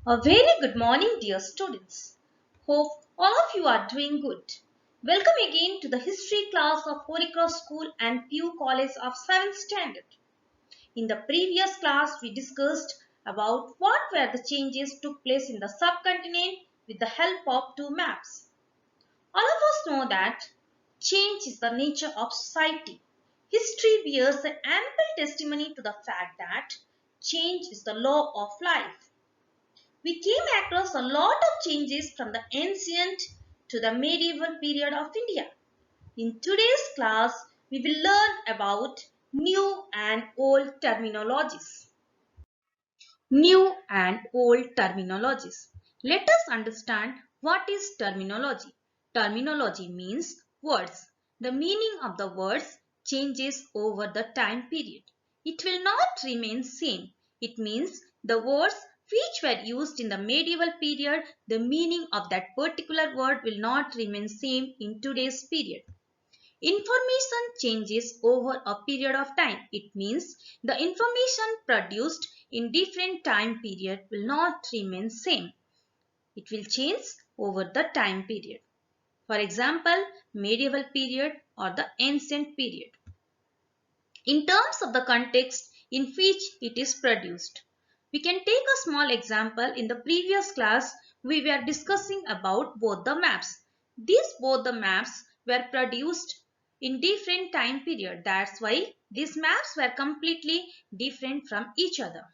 A very good morning, dear students. Hope all of you are doing good. Welcome again to the history class of Holy Cross School and Pew College of 7th Standard. In the previous class, we discussed about what were the changes took place in the subcontinent with the help of two maps. All of us know that change is the nature of society. History bears an ample testimony to the fact that change is the law of life. We came across a lot of changes from the ancient to the medieval period of India. In today's class, we will learn about new and old terminologies. New and old terminologies. Let us understand what is terminology. Terminology means words. The meaning of the words changes over the time period. It will not remain same. It means the words which were used in the medieval period, the meaning of that particular word will not remain same in today's period. Information changes over a period of time. It means the information produced in different time period will not remain same. It will change over the time period. For example, medieval period or the ancient period. In terms of the context in which it is produced. We can take a small example. In the previous class, we were discussing about both the maps. These both the maps were produced in different time period. That's why these maps were completely different from each other.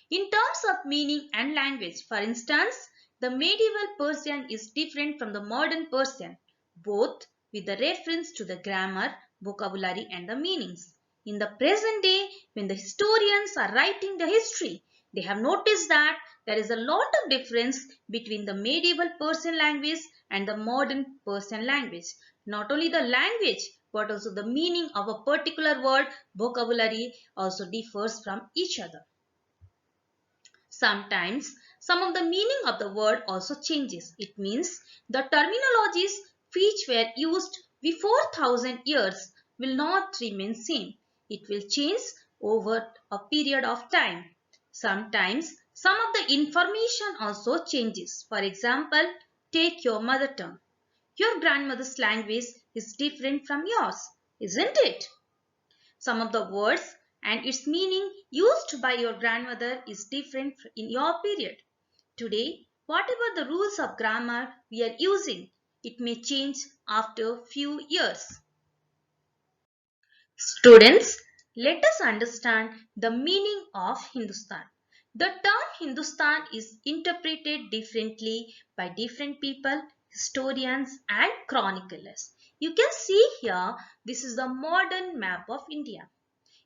In terms of meaning and language, for instance, the medieval Persian is different from the modern Persian, both with the reference to the grammar, vocabulary and the meanings. In the present day, when the historians are writing the history, they have noticed that there is a lot of difference between the medieval Persian language and the modern Persian language. Not only the language, but also the meaning of a particular word, vocabulary also differs from each other. Sometimes some of the meaning of the word also changes. It means the terminologies which were used before 1000 years will not remain same. It will change over a period of time. Sometimes some of the information also changes. For example, take your mother tongue. Your grandmother's language is different from yours, isn't it? Some of the words and its meaning used by your grandmother is different in your period. Today, whatever the rules of grammar we are using, it may change after few years. Students, let us understand the meaning of Hindustan. The term Hindustan is interpreted differently by different people, historians and chroniclers. You can see here, this is the modern map of India.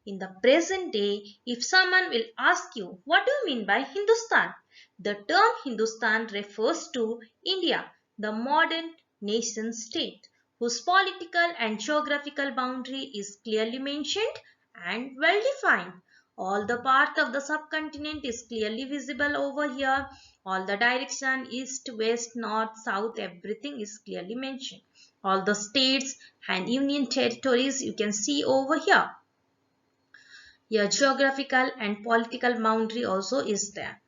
In the present day, if someone will ask you, what do you mean by Hindustan? The term Hindustan refers to India, the modern nation state, whose political and geographical boundary is clearly mentioned and well defined. All the part of the subcontinent is clearly visible over here. All the direction, east, west, north, south, everything is clearly mentioned. All the states and union territories you can see over here. Your geographical and political boundary also is there.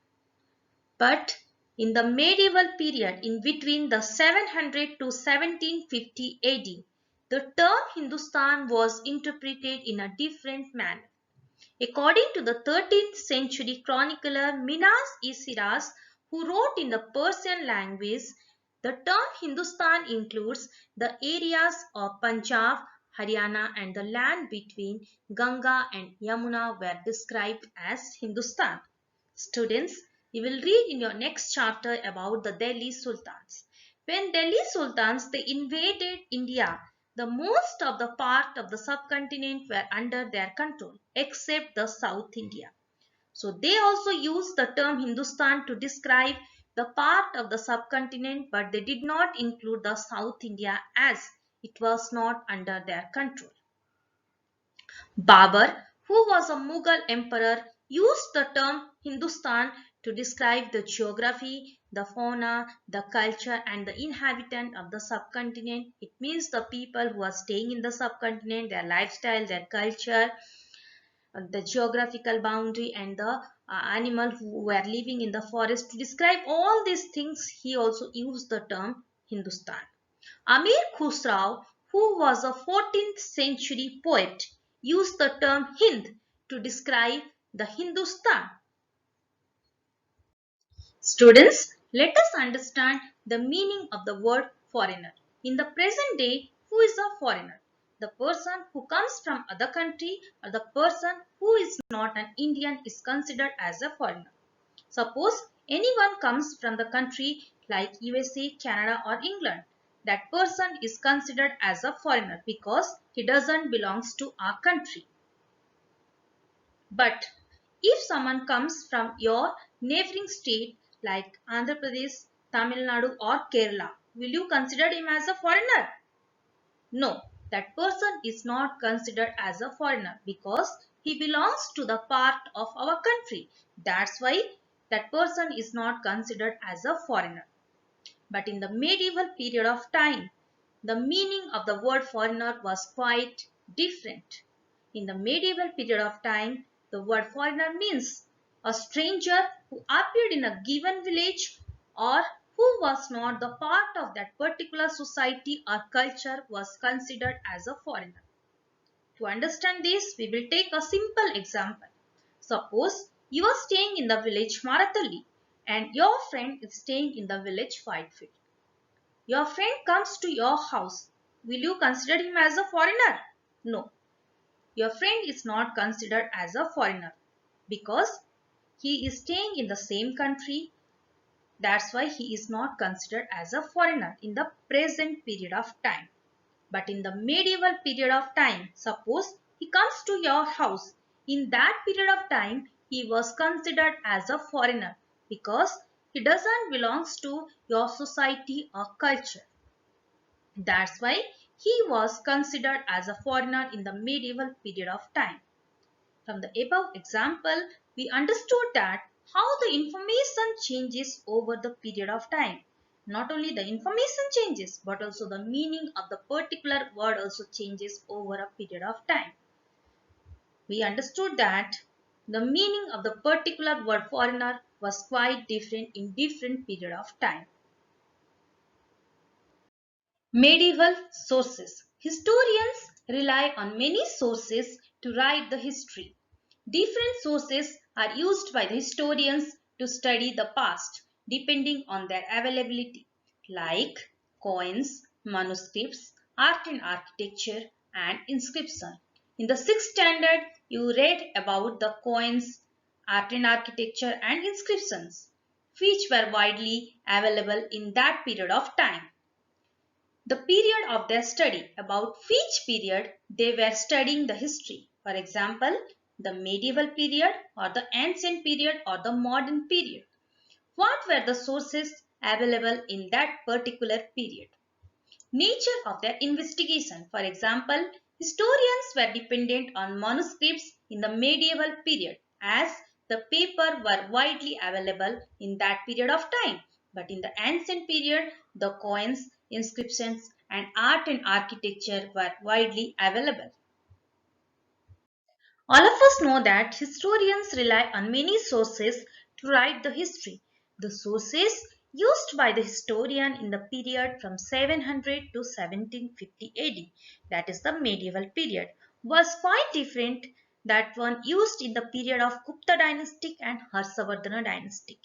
But in the medieval period in between the 700 to 1750 AD, the term Hindustan was interpreted in a different manner. According to the 13th century chronicler Minas-e-Siras, who wrote in the Persian language, the term Hindustan includes the areas of Punjab, Haryana and the land between Ganga and Yamuna were described as Hindustan. Students, you will read in your next chapter about the Delhi Sultans. When Delhi Sultans they invaded India, the most of the part of the subcontinent were under their control except the South India. So they also used the term Hindustan to describe the part of the subcontinent, but they did not include the South India as it was not under their control. Babur, who was a Mughal emperor, used the term Hindustan to describe the geography, the fauna, the culture and the inhabitant of the subcontinent. It means the people who are staying in the subcontinent, their lifestyle, their culture, the geographical boundary and the animal who were living in the forest. To describe all these things, he also used the term Hindustan. Amir Khusrau, who was a 14th century poet, used the term Hind to describe the Hindustan. Students, let us understand the meaning of the word foreigner. In the present day, who is a foreigner? The person who comes from other country or the person who is not an Indian is considered as a foreigner. Suppose anyone comes from the country like USA, Canada or England. That person is considered as a foreigner because he doesn't belong to our country. But if someone comes from your neighboring state like Andhra Pradesh, Tamil Nadu or Kerala, will you consider him as a foreigner? No, that person is not considered as a foreigner because he belongs to the part of our country. That's why that person is not considered as a foreigner. But in the medieval period of time, the meaning of the word foreigner was quite different. In the medieval period of time, the word foreigner means a stranger who appeared in a given village or who was not the part of that particular society or culture was considered as a foreigner. To understand this, we will take a simple example. Suppose you are staying in the village Marathalli and your friend is staying in the village Whitefield. Your friend comes to your house. Will you consider him as a foreigner? No. Your friend is not considered as a foreigner because he is staying in the same country. That's why he is not considered as a foreigner in the present period of time. But in the medieval period of time, suppose he comes to your house. In that period of time, he was considered as a foreigner because he doesn't belong to your society or culture. That's why he was considered as a foreigner in the medieval period of time. From the above example, we understood that how the information changes over the period of time. Not only the information changes, but also the meaning of the particular word also changes over a period of time. We understood that the meaning of the particular word foreigner was quite different in different period of time. Medieval sources. Historians rely on many sources to write the history. Different sources are used by the historians to study the past depending on their availability, like coins, manuscripts, art and architecture, and inscription. In the 6th standard, you read about the coins, art and architecture, and inscriptions, which were widely available in that period of time. The period of their study, about which period they were studying the history. For example, the medieval period or the ancient period or the modern period. What were the sources available in that particular period? Nature of their investigation. For example, historians were dependent on manuscripts in the medieval period as the paper were widely available in that period of time. But in the ancient period, the coins, inscriptions, and art and architecture were widely available. All of us know that historians rely on many sources to write the history. The sources used by the historian in the period from 700 to 1750 AD, that is the medieval period, was quite different that one used in the period of Gupta dynastic and Harshavardhana dynastic.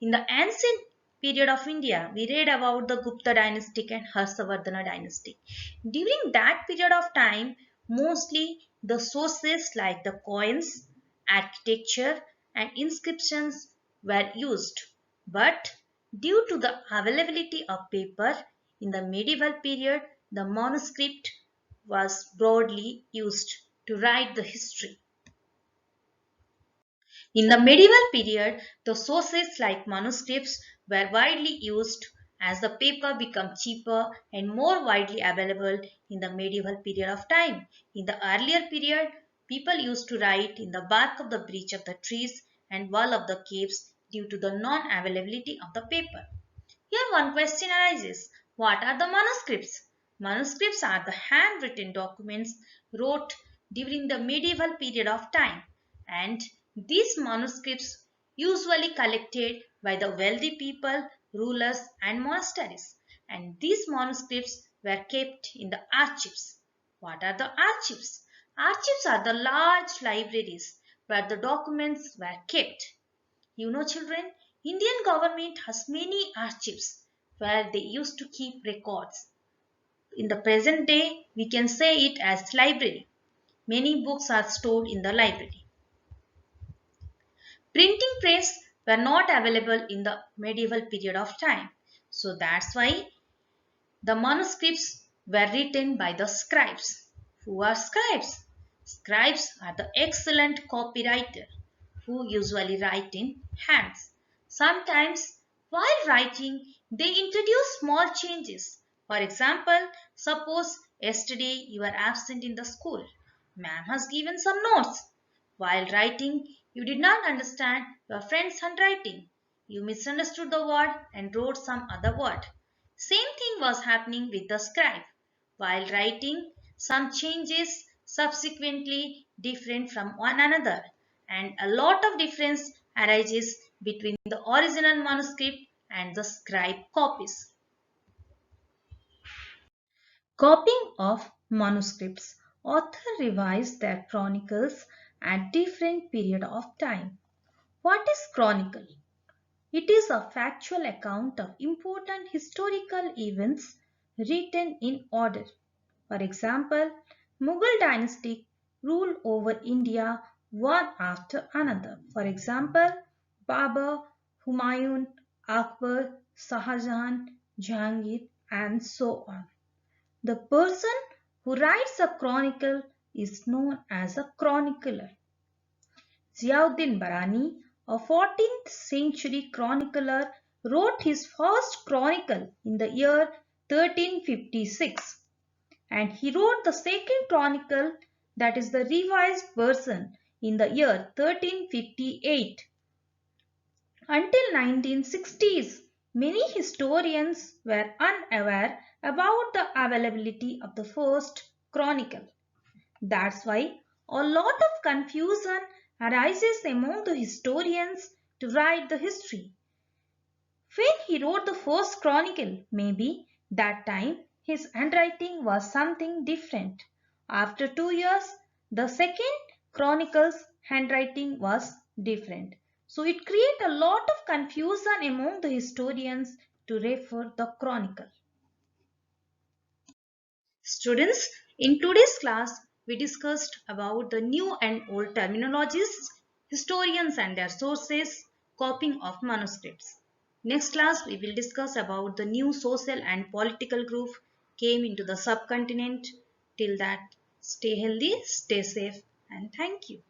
In the ancient period of India, we read about the Gupta dynastic and Harshavardhana dynastic. During that period of time, mostly the sources like the coins, architecture, and inscriptions were used. But due to the availability of paper in the medieval period, the manuscript was broadly used to write the history. In the medieval period, the sources like manuscripts were widely used as the paper became cheaper and more widely available in the medieval period of time. In the earlier period, people used to write in the bark of the branch of the trees and wall of the caves due to the non-availability of the paper. Here one question arises. What are the manuscripts? Manuscripts are the handwritten documents wrote during the medieval period of time, and These manuscripts usually collected by the wealthy people, rulers and monasteries, and these manuscripts were kept in the archives. What are the archives? Archives are the large libraries where the documents were kept. You know children, Indian government has many archives where they used to keep records. In the present day, we can say it as library. Many books are stored in the library. Printing press were not available in the medieval period of time. So that's why the manuscripts were written by the scribes. Who are scribes? Scribes are the excellent copywriter who usually write in hands. Sometimes while writing they introduce small changes. For example, suppose yesterday you were absent in the school. Ma'am has given some notes. While writing, you did not understand your friend's handwriting. You misunderstood the word and wrote some other word. Same thing was happening with the scribe. While writing, some changes subsequently different from one another, and a lot of difference arises between the original manuscript and the scribe copies. Copying of manuscripts. Author revised their chronicles at different period of time. What is chronicle? It is a factual account of important historical events written in order. For example, Mughal dynasty ruled over India one after another. For example, Babur, Humayun, Akbar, Shahjahan, Jahangir, and so on. The person who writes a chronicle is known as a chronicler. Ziauddin Barani, a 14th century chronicler, wrote his first chronicle in the year 1356, and he wrote the second chronicle, that is the revised version, in the year 1358. Until 1960s, many historians were unaware about the availability of the first chronicle. That's why a lot of confusion arises among the historians to write the history. When he wrote the first chronicle, maybe that time his handwriting was something different. After 2 years, the second chronicle's handwriting was different. So it created a lot of confusion among the historians to refer the chronicle. Students, in today's class, we discussed about the new and old terminologies, historians and their sources, copying of manuscripts. Next class, we will discuss about the new social and political group came into the subcontinent. Till that, stay healthy, stay safe, and thank you.